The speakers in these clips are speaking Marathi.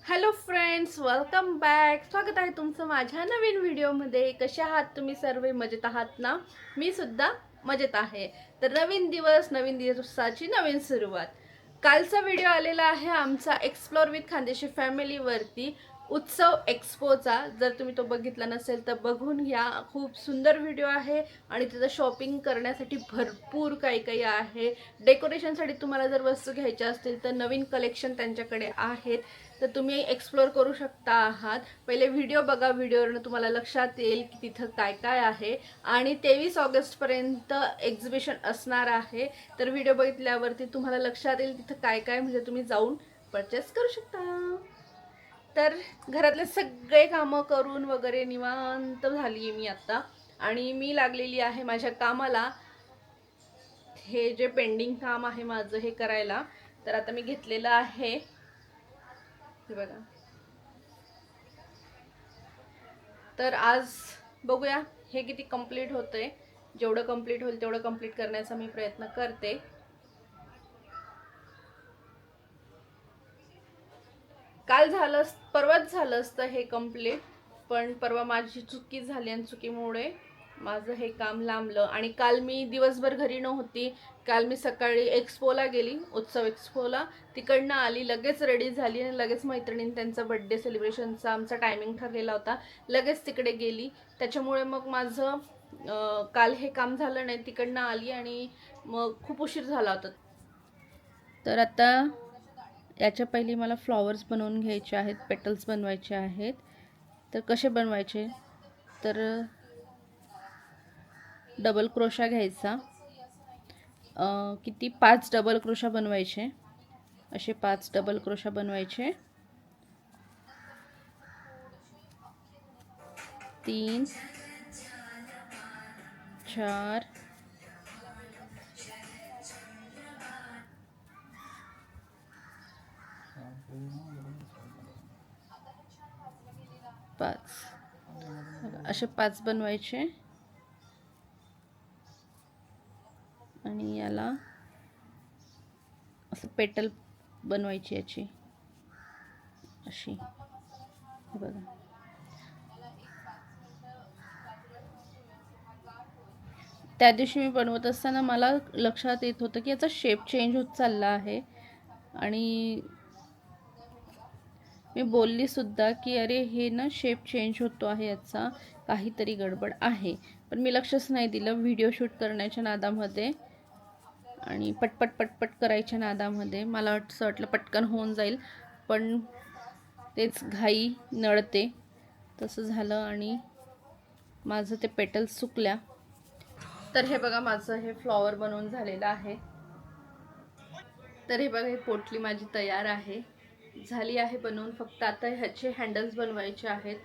Hello friends, welcome back. स्वागत आहे तुमचं माझ्या नवीन व्हिडिओमध्ये. कसे आहात तुम्ही सर्व? मजेत आहात ना? मी सुद्धा मजेत आहे. तर नवीन दिवस, नवीन दिवसाची नवीन सुरुवात. कालचा व्हिडिओ आलेला आहे आमचा एक्सप्लोर विथ खानदेशी फॅमिलीवरती, उत्सव एक्सपोचा. जर तुम्ही तो बघितला नसेल तर बघून घ्या. खूप सुंदर व्हिडिओ आहे आणि तिथं शॉपिंग करण्यासाठी भरपूर काही काही आहे. डेकोरेशनसाठी तुम्हाला जर वस्तू घ्यायच्या असतील तर नवीन कलेक्शन त्यांच्याकडे आहेत, तर तुम्ही एक्सप्लोर करू शकता आहात. पहिले व्हिडिओ बघा, व्हिडिओवरून तुम्हाला लक्षात येईल की तिथं काय काय आहे. आणि 23 ऑगस्टपर्यंत एक्झिबिशन असणार आहे. तर व्हिडिओ बघितल्यावरती तुम्हाला लक्षात येईल तिथं काय काय, म्हणजे तुम्ही जाऊन परचेस करू शकता. तर घरातले सगळे कामं करून वगैरे निवांत झाली मी आता, आणि मी लागलेली आहे माझ्या कामाला. हे जे पेंडिंग काम आहे माझं हे करायला, तर आता मी घेतलेलं आहे, हे बघा. तर आज बघूया हे किती कंप्लीट होतंय. जेवढं कंप्लीट होईल तेवढं कंप्लीट करण्याचा मी प्रयत्न करते. काल झालं, परवाच झालं असतं हे कंप्लीट, पण परवा माझी चुकी झाली आणि चुकीमुळे माझं हे काम लांबलं. आणि काल मी दिवसभर घरी नव्हती. काल मी सकाळी एक्सपोला गेली, उत्सव एक्सपोला. तिकडनं आली, लगेच रेडी झाली आणि लगेच मैत्रिणींनी त्यांचा बड्डे सेलिब्रेशनचा आमचा टायमिंग ठरलेला होता, लगेच तिकडे गेली. त्याच्यामुळे मग माझं काल हे काम झालं नाही. तिकडनं आली आणि मग खूप उशीर झाला होता. तर आता याच्या पहिली मला फ्लॉवर्स बनवून घ्यायचे आहेत, पेटल्स बनवायचे आहेत. तर कसे बनवायचे, तर डबल क्रोशा घ्यायचा. किती 5 डबल क्रोशा बनवायचे. असे 5 डबल क्रोशा बनवायचे. 3 4 5 असे 5 बनवायचे. आणि याला असं पेटल बनवायची याची अशी, हे बघा. त्या दिवशी मी बनवत असताना मला लक्षात येत होतं की याचा शेप चेंज होत चालला आहे. आणि मी बोलली सुद्धा की अरे हे ना शेप चेंज होतो आहे, याचा काहीतरी गडबड आहे. पण मी लक्षच नाही दिलं व्हिडिओ शूट करण्याच्या नादामध्ये आणि पटपट पटपट करायच्या नादामध्ये. मला असं वाटलं पटकन होऊन जाईल, पण तेच घाई नळते तसं झालं आणि माझं ते पेटल्स सुकल्या. तर हे बघा, माझं हे फ्लॉवर बनवून झालेलं आहे. तर हे बघा, हे पोटली माझी तयार आहे, झाली आहे बनवून. फक्त आता ह्याचे हँडल्स बनवायचे आहेत.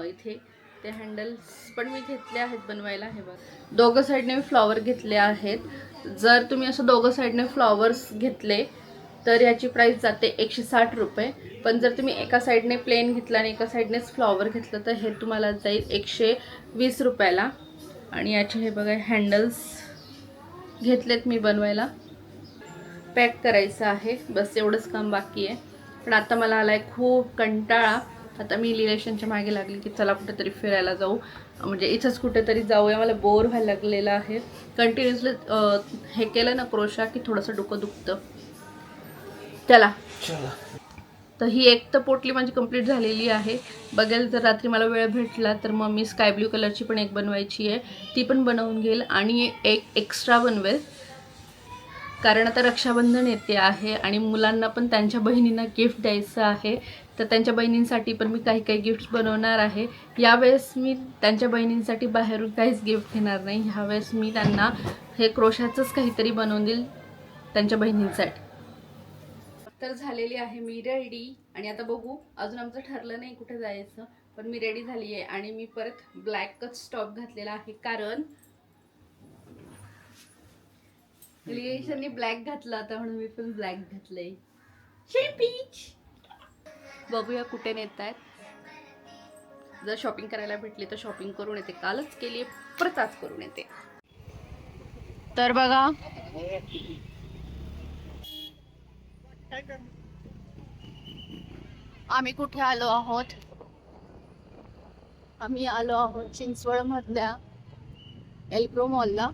इथे ते हँडल्स पण मी घेतले आहेत बनवायला. हे बघ, दोघं साईडने मी फ्लॉवर घेतले आहेत. जर तुम्ही असं दोघं साईडने फ्लॉवर्स घेतले तर याची प्राईस जाते 160 रुपये. पण जर तुम्ही एका साईडने प्लेन घेतला आणि एका साईडनेच फ्लॉवर घेतलं तर हे तुम्हाला जाईल 120 रुपयाला. आणि याचे हे बघा हँडल्स घेतलेत मी बनवायला. पॅक करायचं आहे, बस एवढंच काम बाकी आहे. पण आता मला आलाय खूप कंटाळा. आता मी रिलेशनच्या मागे लागली की चला कुठेतरी फिरायला जाऊ, म्हणजे इथंच कुठेतरी जाऊया. मला बोर व्हायला लागलेलं आहे. कंटिन्युअसली हे केलं ना क्रोशा की थोडंसं डोकं दुखतं. चला, तर ही एक तर पोटली माझी कंप्लीट झालेली आहे. बघेल जर रात्री मला वेळ भेटला तर मग मी स्काय ब्ल्यू कलरची पण एक बनवायची आहे, ती पण बनवून घेईल. आणि एक एक्स्ट्रा बनवेल, कारण आता रक्षाबंधन येते आहे आणि मुलांना पण त्यांच्या बहिणींना गिफ्ट द्यायचं आहे. तर त्यांच्या बहिणींसाठी पण मी काही काही गिफ्ट्स बनवणार आहे. यावेळेस मी त्यांच्या बहिणींसाठी बाहेरून काहीच गिफ्ट घेणार नाही. ह्यावेळेस मी त्यांना हे क्रोशाचंच काहीतरी बनवून देईल त्यांच्या बहिणींसाठी. तर झालेली आहे मी रेडी. आणि आता बघू, अजून आमचं ठरलं नाही कुठे जायचं, पण मी रेडी झाली आहे. आणि मी परत ब्लॅकच टॉप घातलेला आहे, कारण रिलेशनने ब्लॅक घातला होता म्हणून मी पण ब्लॅक घातलंय. बघूया कुठे नेत आहेत. जर शॉपिंग करायला भेटली तर शॉपिंग करून येते. कालच केली, परत आज करून येते. तर बघा, आम्ही कुठे आलो आहोत? आम्ही आलो आहोत चिंचवड मधल्या एल्प्रो मॉलला.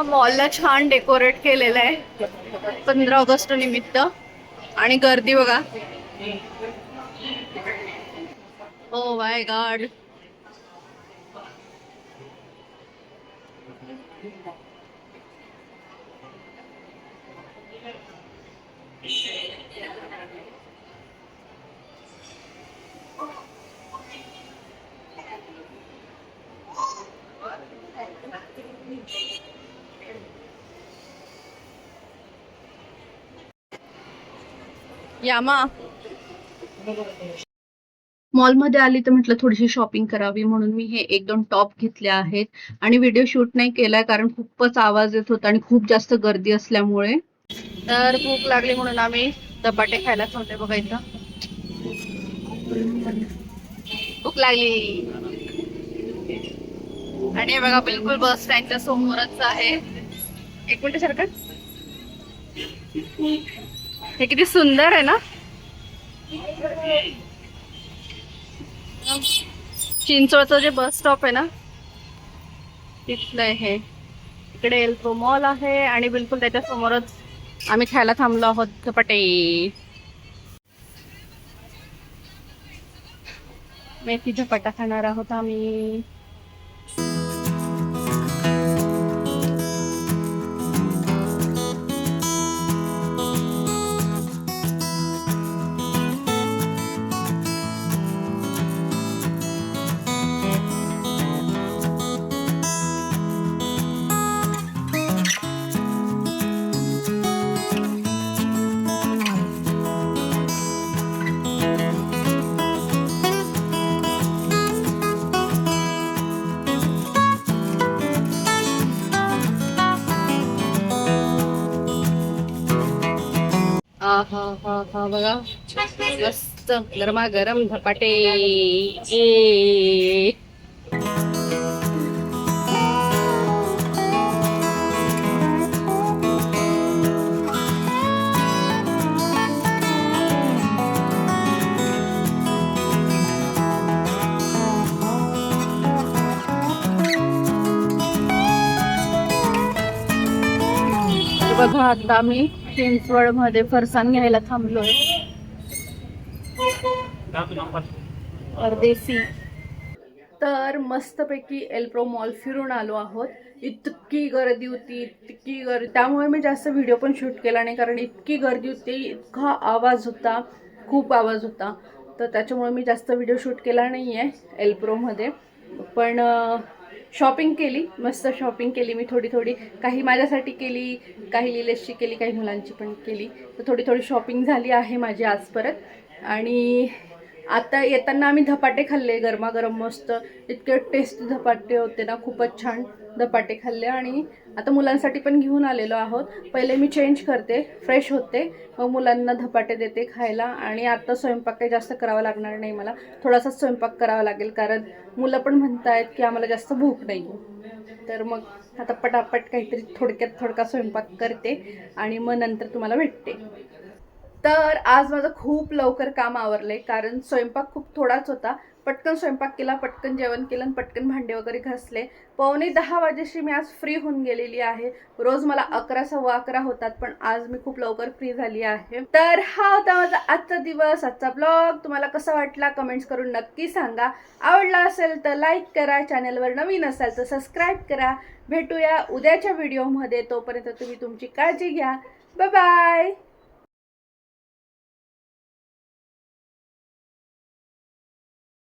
मॉलला छान डेकोरेट केलेलं आहे 15 ऑगस्ट निमित्त. आणि गर्दी बघा. Oh my God. यामा मॉलमध्ये आली तर म्हटलं थोडीशी शॉपिंग करावी म्हणून मी हे 1-2 टॉप घेतले आहेत. आणि व्हिडिओ शूट नाही केलाय कारण खूपच आवाज येत होता आणि खूप जास्त गर्दी असल्यामुळे. तर भूक लागली म्हणून आम्ही धपाटे खायला थांबले बघा इथं. भूक लागली. आणि बघा बिलकुल बस स्टँडच्या समोरच आहे. 1 मिनिट सरकार. हे किती सुंदर आहे ना. चिंचवडचं जे बस स्टॉप आहे ना तिथलं आहे. इकडे एल्प्रो मॉल आहे आणि बिलकुल त्याच्या समोरच आम्ही खायला थांबलो आहोत धपाटे. मेथी धपाटा खाणार आहोत आम्ही. हा बघा मस्त गरमागरम धपाटे. बघा आता आम्ही चिंचवड मध्ये फरसाण घ्यायला थांबलोय. परदेसी. तर मस्तपैकी एल्प्रो मॉल फिरून आलो आहोत. इतकी गर्दी होती, इतकी गर्दी, त्यामुळे मी जास्त व्हिडिओ पण शूट केला नाही कारण इतकी गर्दी होती, इतका आवाज होता, खूप आवाज होता. तर त्याच्यामुळे मी जास्त व्हिडिओ शूट केला नाही आहे एल्प्रोमध्ये. पण शॉपिंग केली, मस्त शॉपिंग केली मी थोडी थोडी. काही माझ्यासाठी केली, काही लिलेशची केली, काही मुलांची पण केली. तर थोडी थोडी शॉपिंग झाली आहे माझी आज परत. आणि आता येताना आम्ही धपाटे खाल्ले गरमागरम मस्त. इतके टेस्टी धपाटे होते ना, खूपच छान धपाटे खाल्ले. आणि आता मुलांसाठी पण घेऊन आलेलो आहोत. पहिले मी चेंज करते, फ्रेश होते, मग मुलांना धपाटे देते खायला. आणि आता स्वयंपाक काही जास्त करावा लागणार नाही मला, थोडासाच स्वयंपाक करावा लागेल कारण मुलं पण म्हणत आहेत की आम्हाला जास्त भूक नाही. तर मग आता पटापट काहीतरी थोडक्यात थोडका स्वयंपाक करते आणि मग नंतर तुम्हाला भेटते. तर आज माझं खूप लवकर काम आवरलंय कारण स्वयंपाक खूप थोडाच होता. पटकन स्वयंपाक केला, पटकन जेवण केलं आणि पटकन भांडे वगैरे घासले. 9:45 वाजेशी मी आज फ्री होऊन गेलेली आहे. रोज मला 11, 11:15 होतात, पण आज मी खूप लवकर फ्री झाली आहे. तर हा होता माझा आजचा दिवस, आजचा ब्लॉग. तुम्हाला कसा वाटला कमेंट्स करून नक्की सांगा. आवडला असेल तर लाईक करा, चॅनलवर नवीन असाल तर सबस्क्राईब करा. भेटूया उद्याच्या व्हिडिओमध्ये. तोपर्यंत तुम्ही तुमची काळजी घ्या. Bye bye.